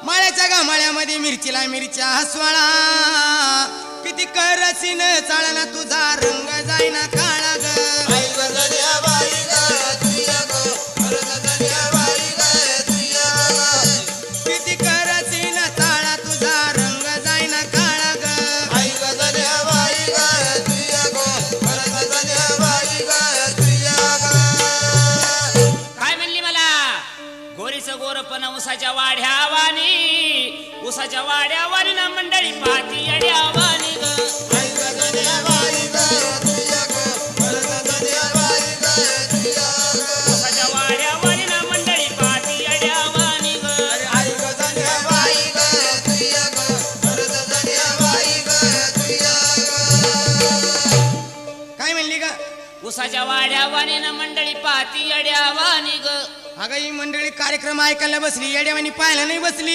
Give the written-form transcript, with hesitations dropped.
माळ्याच्या गामाळ्यामध्ये मिरचीला मिरच्या हसवाळा किती करसीन चाळना तुझा रंग जाईना काळा ग किती करसीन चाळा तुझा रंग जाईना काळा ग काय म्हणली मला गोरीचं गोरपण उसाच्या वाढ्यावानी उसाच्या वाड्यावानी ना मंडळी पाती अड्यावानी ग उसाच्या वाड्यावानी ना मंडळी पाती अड्यावानी ग काय म्हणली ग उसाच्या वाड्यावानी ना मंडळी पाती अड्यावानी ग अगं ही मंडळी कार्यक्रम ऐकायला बसली येड्यावानी पाहायला नाही बसली